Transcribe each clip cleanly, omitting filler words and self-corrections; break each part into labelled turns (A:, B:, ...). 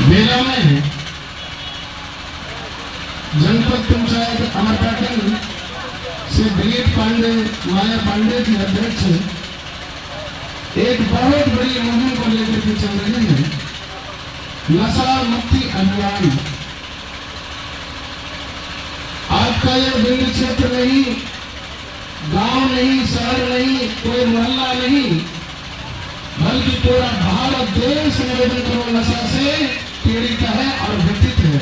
A: मेला में जनपद पंचायत अमरपाटन से दिलीप पांडे माया पांडे की अध्यक्ष एक बहुत बड़ी मुहिम को लेकर के चल रहे हैं, नशा मुक्ति अभियान। आपका यह बिंद क्षेत्र नहीं, गांव नहीं, शहर नहीं, कोई मोहल्ला नहीं, बल्कि पूरा भारत देश निवेदन करो नशा से पीड़ित है और व्यथित है।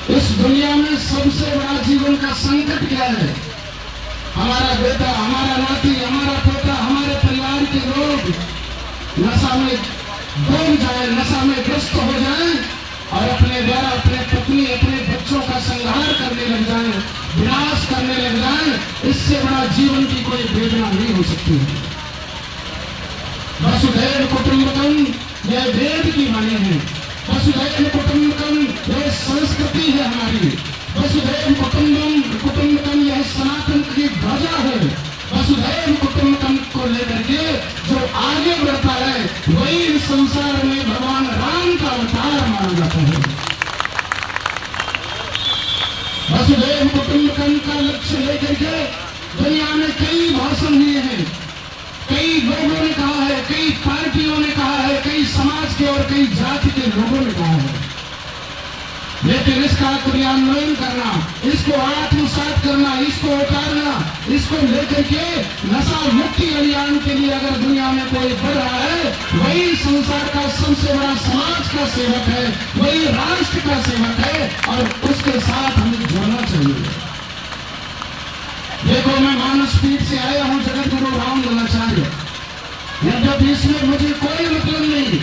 A: इस दुनिया में सबसे बड़ा जीवन का संकट क्या है? हमारा बेटा, हमारा नाती, हमारा पोता, हमारे परिवार के लोग नशा में डूब जाए, नशा में ग्रस्त हो जाए और अपने द्वारा अपने पत्नी, अपने बच्चों का संहार करने लग जाए, विनाश करने लग जाए। इससे बड़ा जीवन की कोई वेदना नहीं हो सकती। वसुधैव कुटुंबकम यह वेद की वाणी है। वसुधैव कुटुंबकम यह संस्कृति है हमारी। वसुधैव कुटुंबकम यह सनातन की ध्वजा है। वसुधैव कुटुंबकम को लेकर के जो आगे बढ़ता है वही इस संसार में भगवान राम का अवतार माना जाता है। वसुधैव कुटुंबकम का लक्ष्य लेकर के दुनिया में कई भाषण हुए हैं, कई लोगों ने कहा है, कई पार्टियों ने कहा है, कई समाज के और कई जाति के लोगों ने कहा है, लेकिन इसका क्रियान्वयन करना, इसको आत्मसात करना, इसको उतारना, इसको लेकर के नशा मुक्ति अभियान के लिए अगर दुनिया में कोई बढ़ रहा है वही संसार का सबसे बड़ा समाज का सेवक है, वही राष्ट्र का सेवक है और उसके साथ हमें जुड़ना चाहिए। देखो, मैं मानसपीठ से आया हूं, जगत गुरु रामललाचार्य। यद्यपि इसमें मुझे कोई मतलब नहीं,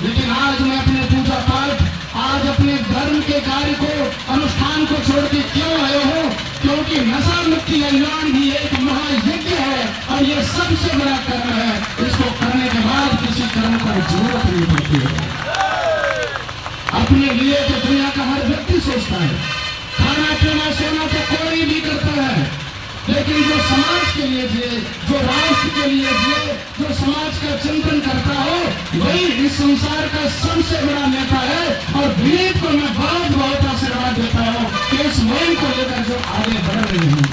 A: लेकिन आज मैं अपने पूजा पाठ, आज अपने धर्म के कार्य को, अनुष्ठान को छोड़ के क्यों आया हूं? क्योंकि नशा मुक्ति अभियान भी एक महायज्ञ है और यह सबसे बड़ा कर्म है। इसको करने के बाद किसी कर्म की जरूरत नहीं पड़ती है। अपने लिए तो दुनिया का हर व्यक्ति सोचता है, खाना पीना सोना तो कोई भी करता है, लेकिन जो समाज के लिए जिए, जो राष्ट्र के लिए जिए, जो समाज का चिंतन करता हो वही इस संसार का सबसे बड़ा नेता है। और विनीत को मैं बहुत बहुत आशीर्वाद देता हूं कि इस मुहिम को लेकर जो आगे बढ़ रहे हैं।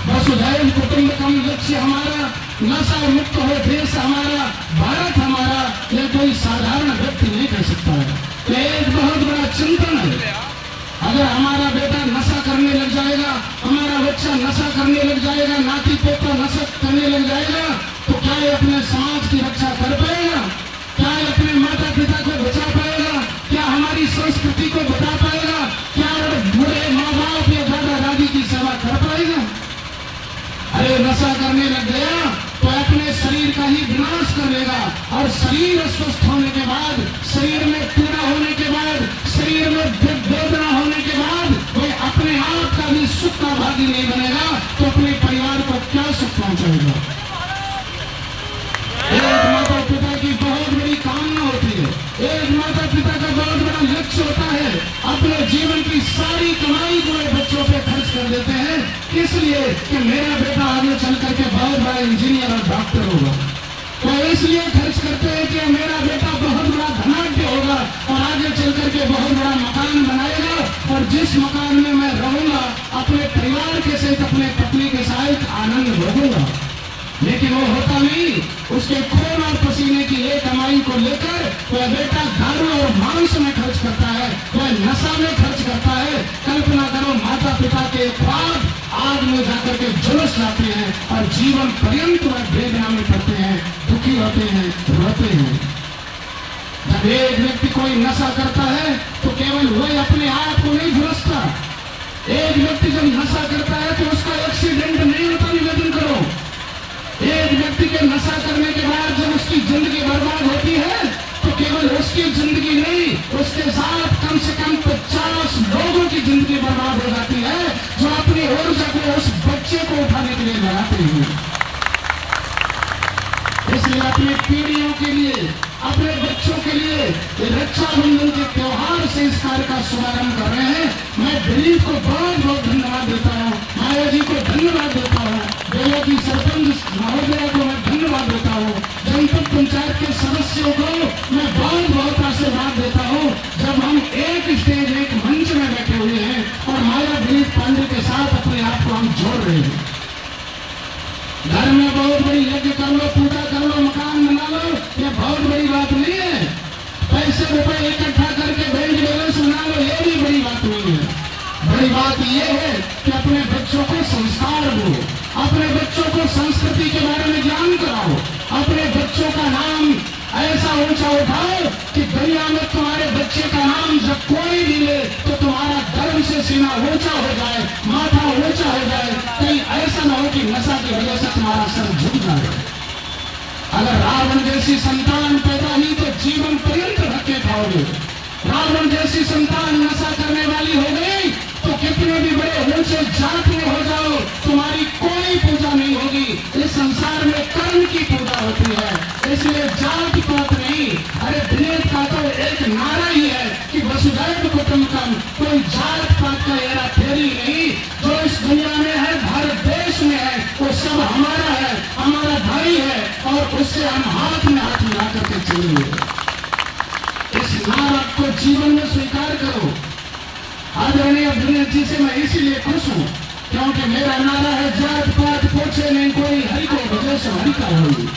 A: वसुधैव कुटुंबकम लक्ष्य हमारा, नशा मुक्त हो देश हमारा, भारत हमारा, यह कोई साधारण व्यक्ति नहीं कह सकता है। यह एक बहुत बड़ा चिंतन है। अगर हमारा बेटा नशा करने लग जाएगा, हमारा बच्चा नशा करने लग जाएगा, नाती पोता नशा करने लग जाएगा, तो क्या ये अपने समाज की रक्षा कर पाएगा? क्या ये अपने माता पिता को बचा पाएगा? क्या हमारी संस्कृति को बता पाएगा? क्या बूढ़े माँ बाप या दादा दादी की सेवा कर पाएगा? अरे नशा करने लग गया तो अपने शरीर का ही विनाश कर लेगा और शरीर अस्वस्थ होने के बाद, शरीर में पीड़ा होने के बाद, शरीर में वेदना होने के बाद वह अपने आप का भी सुख का भागी नहीं बनेगा तो अपने परिवार को क्या सुख पहुंचाएगा? एक माता पिता की बहुत बड़ी कामना होती है, एक माता पिता का बहुत बड़ा लक्ष्य होता है, अपने जीवन की सारी कमाई को बच्चों पे खर्च कर देते हैं, इसलिए कि मेरा बेटा आगे चल करके बहुत बड़ा इंजीनियर और डॉक्टर होगा। तो इसलिए खर्च करते हैं कि मेरा बेटा बहुत बड़ा धनाढ्य होगा और आगे चल करके बहुत बड़ा मकान बनाएगा और जिस मकान में मैं रहूंगा अपने परिवार के साथ, अपने पत्नी के साथ आनंद भोगूंगा। लेकिन वो होता नहीं, उसके खून और पसीने की एक कमाई को लेकर वह बेटा धर्म और मांस में खर्च करता है, वह नशा में खर्च करता है। कल्पना करो, माता पिता के ख्वाब आग में जाकर के झुलस जाते हैं और जीवन पर्यंत वह वेदना में पड़ते हैं, दुखी होते हैं, रोते हैं। जब एक व्यक्ति कोई नशा करता है तो केवल वह अपने आप को नहीं झुलसता। एक व्यक्ति जब नशा करता है तो उसका एक्सीडेंट नहीं होता, निवेदन करो। एक व्यक्ति के नशा करने के बाद जब उसकी जिंदगी बर्बाद होती है तो केवल उसकी जिंदगी नहीं, उसके साथ कम से कम 50 लोगों की जिंदगी बर्बाद हो जाती है जो अपनी ऊर्जा को उस बच्चे को उठाने के लिए लगाते हैं। इसलिए अपनी पीढ़ियों के लिए, अपने बच्चों के लिए रक्षाबंधन के त्योहार से इस कार्य का शुभारंभ कर रहे हैं। मैं दिलीप को बहुत बहुत धन्यवाद देता हूँ, माया जी को धन्यवाद देता हूँ, बेला की सरपंच महोदया को मैं धन्यवाद देता हूँ, जनपद पंचायत के सदस्यों को मैं कर रहे हैं। घर में बहुत बड़ी यज्ञ कर लो, पूजा कर लो, मकान बना लो, ये बहुत बड़ी बात नहीं है। पैसे रुपए इकट्ठा करके बैंक बैलेंस बना लो, ये भी बड़ी बात नहीं है। बड़ी बात यह है कि अपने बच्चों को संस्कार दो, अपने बच्चों को संस्कृति के बारे में ज्ञान कराओ, अपने बच्चों का नाम ऐसा ऊंचा उठाओ कि दुनिया में तुम्हारे बच्चे का नाम जब कोई भी ले तो तुम्हारा गर्व से सीना ऊंचा हो जाए, माथा ऊंचा हो जाए। कहीं ऐसा न हो कि नशा की वजह से तुम्हारा सर झुक जाए। अगर रावण जैसी संतान पैदा हुई तो जीवन पर्यंत धक्के खाओगे। रावण जैसी संतान नशा करने वाली हो गई तो कितने भी बड़े ऊंचे जात में हो जाओ, तुम्हारी कोई पूजा नहीं होगी। इस संसार में कर्म की पूजा होती है, इसलिए जात पात नहीं। अरे विवेक का तो एक नारा ही है कि वसुधैव कुटुंबकम, कोई जात पात का हेरा फेरी नहीं। जो इस दुनिया में है, भारत देश में है, वो सब हमारा है, हमारा भाई है, और उससे हम हाथ में हाथ मिला करके चलेंगे। इस नारा को जीवन में स्वीकार करो। आदरणीय विनय जी से मैं इसीलिए खुश हूँ क्योंकि मेरा नारा है जात पात पूछे नहीं कोई, हरि को भजो सो हरि का होगी।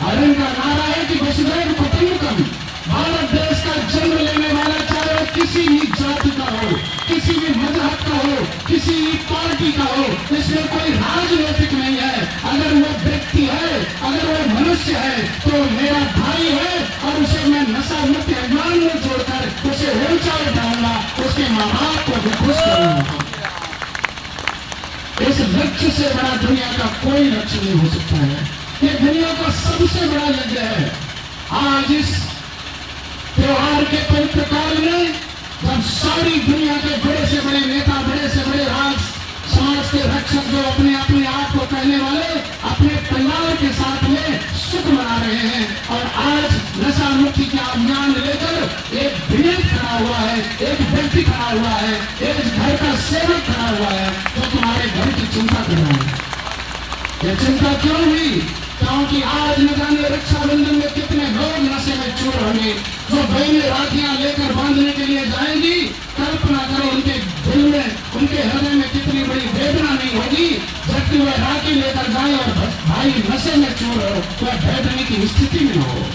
A: और इनका नारा है कि वसुधैव कुटुंबकम, भारत देश का जन्म लेने वाला चाहे वो किसी भी जाति का हो, किसी भी मजहब का हो, किसी भी पार्टी का हो, इसमें कोई राजनीतिक नहीं है। अगर वो व्यक्ति है, अगर वो मनुष्य है तो मेरा भाई है, और उसे मैं नशा मुक्त अभियान में जोड़कर उसे ऊंचा उठाऊंगा, उसके माँ बाप को भी खुश करूंगा। इस लक्ष्य से बड़ा दुनिया का कोई लक्ष्य नहीं हो सकता है। ये दुनिया का सबसे बड़ा यज्ञ है। आज इस त्योहार के पवित्र काल में जब सारी दुनिया के बड़े से बड़े नेता, बड़े से बड़े राज समाज के रक्षक जो अपने अपने आप को कहने वाले अपने परिवार के साथ में सुख मना रहे हैं, और आज नशा मुक्ति का अभियान लेकर एक विवेक खड़ा हुआ है, एक व्यक्ति खड़ा हुआ है, एक घर का सेवक खड़ा हुआ है जो तुम्हारे घर की चिंता कर रहा है। यह चिंता क्यों हुई? क्योंकि आज न जाने रक्षाबंधन में कितने लोग नशे में चूर होंगे। जो बहनें राखियां लेकर बांधने के लिए जाएंगी, कल्पना करो उनके दिल में, उनके हृदय में कितनी बड़ी वेदना नहीं होगी जबकि वह राखी लेकर जाए और भाई नशे में चूर हो, वह बैठने की स्थिति में हो।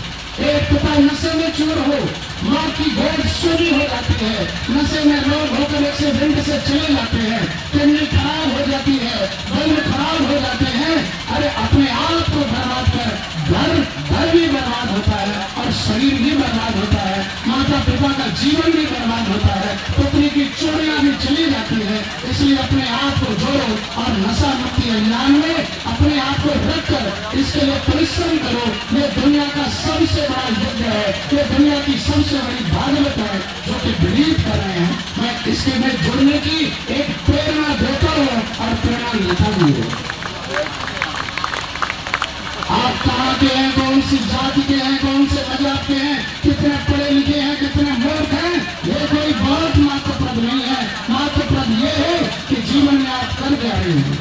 A: एक पिता नशे में चूर हो, माँ की गोद सूनी हो जाती है, नशे में लोग होकर एक्सीडेंट से चले जाते हैं, किडनी खराब हो जाती है, बल्ब खराब हो जाते हैं। अरे अपने आप को बर्बाद कर घर भी बर्बाद होता है और शरीर भी बर्बाद होता है, माता पिता का जीवन भी बर्बाद होता है, पुत्री की चोरियां भी चली जाती है। इसलिए अपने आप को जोड़ो और नशा मुक्ति अभियान में अपने आप को रखकर इसके लिए परिश्रम करो। ये दुनिया का सबसे बड़ा यज्ञ है, ये दुनिया की सबसे बड़ी भागवत है जो कि बिलीव कर रहे हैं। मैं इसके में जुड़ने की एक प्रेरणा देता हूँ और प्रेरणा लेता भी हूँ। आप कहाँ के हैं, कौन सी जाति के हैं, कौन से मजहब के हैं, कितने पढ़े लिखे हैं, कितने मूर्ख हैं, ये कोई बहुत महत्वप्रद नहीं है। महत्वप्रद ये है कि जीवन में आप कर जा रहे हैं।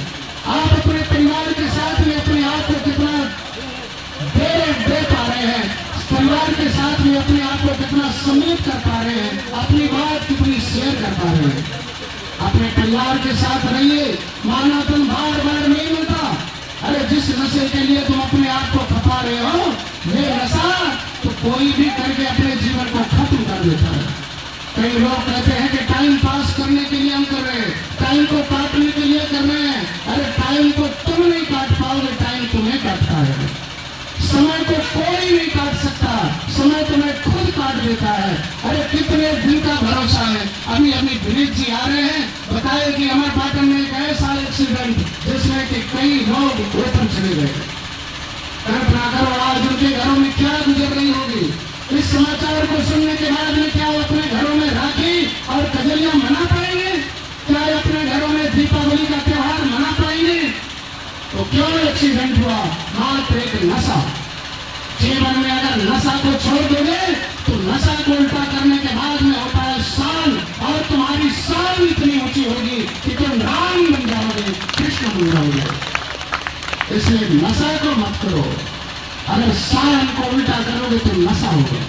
A: आप अपने परिवार के साथ में अपने आप को कितना दे पा रहे हैं, परिवार के साथ में अपने आप को कितना सम्मिलित कर पा रहे हैं, अपनी बात कितनी शेयर कर पा रहे हैं। अपने परिवार के साथ रहिए, माना तुम बार बार नहीं मिलता। अरे जिस नशे के लिए तुम अपने आप को खपा रहे हो, ये नशा तो कोई भी करके अपने जीवन को खत्म कर देता है। कई लोग कहते हैं कि टाइम पास करने के लिए हम कर रहे हैं, टाइम को काटने के लिए कर रहे हैं। अरे टाइम को तुम नहीं काट पाओगे, टाइम तुम्हें काटता है। समय को कोई नहीं काट सकता, समय तुम्हें खुद काट देता है। अरे कितने दिन का भरोसा है। अभी विनीत जी आ रहे हैं, बताए कि हमारे पाटन में एक ऐसा एक्सीडेंट जिसमें कि कई लोग ऊपर चले गए। कल्पना करो आज उनके घरों में क्या गुजर रही होगी। इस समाचार को सुनने के बाद में क्या वो अपने घरों में राखी और कजलियां मना पाएंगे? क्या अपने घरों में दीपावली का त्योहार मना पाएंगे? तो क्यों एक्सीडेंट हुआ? मात्र एक नशा। जीवन में अगर नशा को छोड़ दोगे तो नशा को उल्टा करने के बाद में होता है शान, और तुम्हारी शान इतनी ऊंची होगी कि तुम राम बन जाओगे, कृष्ण बन जाओगे। इसलिए नशा को मत करो। अगर शान को उल्टा करोगे तो नशा होगा।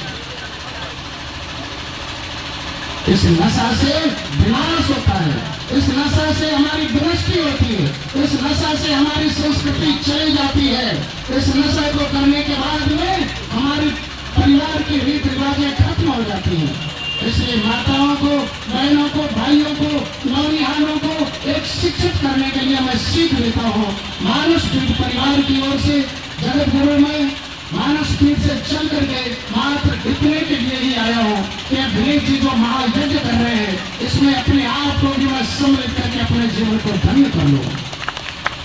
A: इस नशा से विनाश होता है। इस नशा से हमारी विनष्टि होती है, इस नशा से हमारी संस्कृति चली जाती है, इस नशा को करने के बाद में हमारी परिवार की रीति रिवाजें खत्म हो जाती हैं। इसलिए माताओं को, बहनों को, भाइयों को, नौनिहालों को एक शिक्षित करने के लिए मैं सीख लेता हूँ। मानस पीठ परिवार की ओर से जगत गुरु में मानस पीठ से चल करके मात्र इतने के लिए ही आया हूँ कि अभिनेक जी जो महायज्ञ कर रहे हैं, इसमें अपने आप को भी मैं सम्मिलित करके अपने जीवन को धन्य कर लूँ।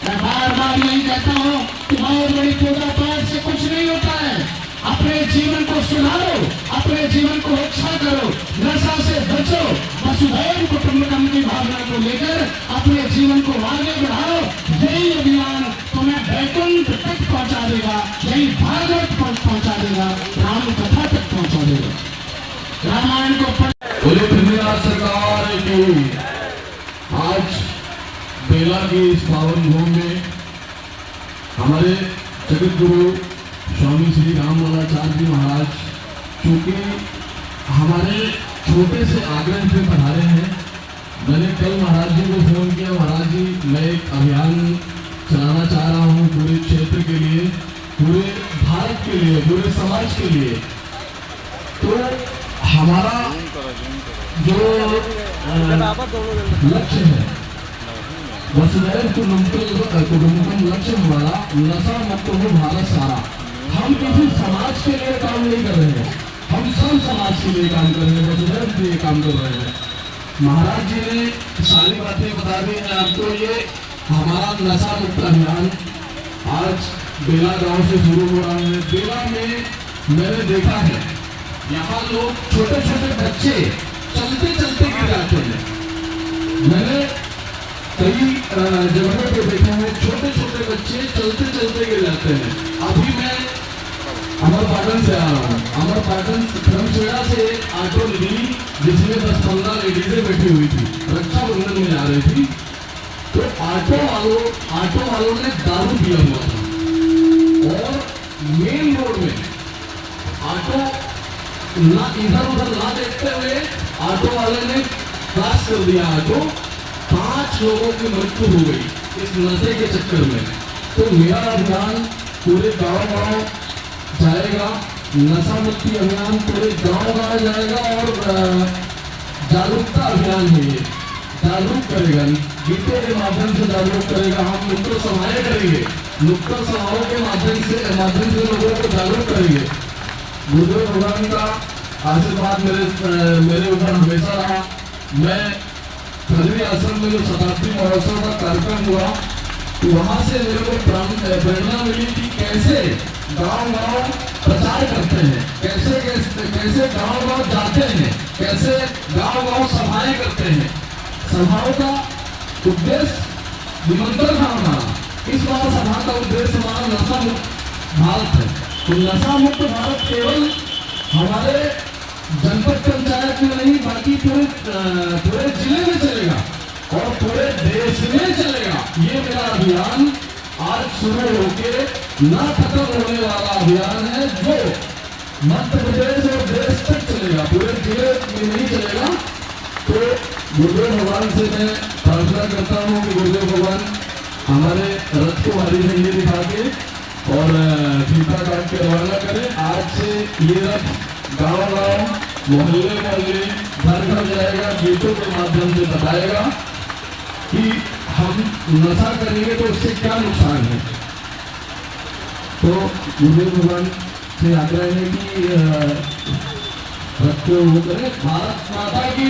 A: मैं बार बार यही कहता हूँ कि बहुत बड़ी पूजा पाठ से कुछ नहीं होता है। अपने जीवन को सुधारो, अपने जीवन को अच्छा करो, नशा से बचो, वसुधैव कुटुंबकम की भावना को लेकर अपने जीवन को आगे बढ़ाओ। यही अभियान तुम्हें वैकुंठ तक पहुंचा देगा, यही भागवत पहुंचा देगा, राम कथा तक पहुंचा देगा। रामायण को
B: बोले सरकार की। आज बेला की इस पावन भूमि में हमारे जगत गुरु स्वामी श्री राममलाचार्य जी महाराज, चूंकि हमारे छोटे से आग्रह पे पधारे हैं। मैंने कल महाराज जी को फोन किया, महाराज जी मैं एक अभियान चलाना चाह रहा हूँ पूरे क्षेत्र के लिए, पूरे भारत के लिए, पूरे समाज के लिए। तो हमारा जो लक्ष्य है वसुधैव कुटुंबकम लक्ष्य हमारा नशा मुक्त हो भारत सारा। हम किसी समाज के लिए काम नहीं कर रहे हैं, हम सब समाज के लिए काम कर रहे हैं, वसुधैव के लिए काम कर रहे हैं। महाराज जी ने सारी बातें बता दी हैं आपको। ये हमारा नशा मुक्त अभियान आज बेला गांव से शुरू हो रहा है। बेला में मैंने देखा है यहाँ लोग छोटे छोटे बच्चे चलते चलते गिर जाते हैं। मैंने कई जगहों पे देखा है छोटे छोटे बच्चे चलते चलते गिर जाते हैं। अभी मैं अमरपाटन से आ रहा हूँ। अमरपाटन धर्मशाला से ऑटो मिली जिसमें 10-15 लेडीजें बैठी हुई थी, रक्षाबंधन में जा रही थी। तो ऑटो वालों ने दारू पिया हुआ था और मेन रोड में ऑटो ना इधर उधर ना देखते हुए ऑटो वाले ने क्रॉस कर दिया ऑटो। 5 लोगों की मृत्यु हो गई इस नशे के चक्कर में। तो मेरा अभियान पूरे गांव जाएगा, नशा मुक्ति अभियान पूरे गांव जाएगा और जागरूकता अभियान है। ये जागरूक करेगा, गीतों के माध्यम से जागरूक करेगा। हम नुक्कड़ सभाएं करेंगे, नुक्कड़ सभाओं के माध्यम से लोगों को जागरूक करेंगे। गुरुदेव भगवान का आशीर्वाद मेरे ऊपर हमेशा रहा। मैं खजरी आश्रम में जो शताब्दी महोत्सव का कार्यक्रम हुआ, तो वहाँ से मेरे को प्रेरणा मिली कि कैसे गांव प्रचार करते हैं, कैसे गांव जाते हैं, कैसे गांव सभाएं करते हैं। सभाओं का उद्देश्य निमंत्रण था हमारा। इस बार सभा का उद्देश्य हमारा नशा मुक्त भारत है। तो नशा मुक्त भारत केवल हमारे जनपद पंचायत में नहीं, बाकी पूरे जिले में चलेगा और पूरे देश में चलेगा। ये मेरा अभियान आज शुरू होके ना खत्म होने वाला अभियान है, जो मध्य प्रदेश और देश तक चलेगा, पूरे जिले में नहीं चलेगा। तो गुरुदेव भगवान से मैं प्रार्थना करता हूँ कि गुरुदेव भगवान हमारे रथ को हरी झंडी दिखा के और फीता काट के रवाना करें। आज से ये रथ गाँव मोहल्ले घर घर जाएगा, गीतों के माध्यम से बताएगा कि हम नशा करेंगे तो उससे क्या नुकसान है। तो गुरुदेव भगवान से आग्रह है कि रथ को वो करें। भारत माता की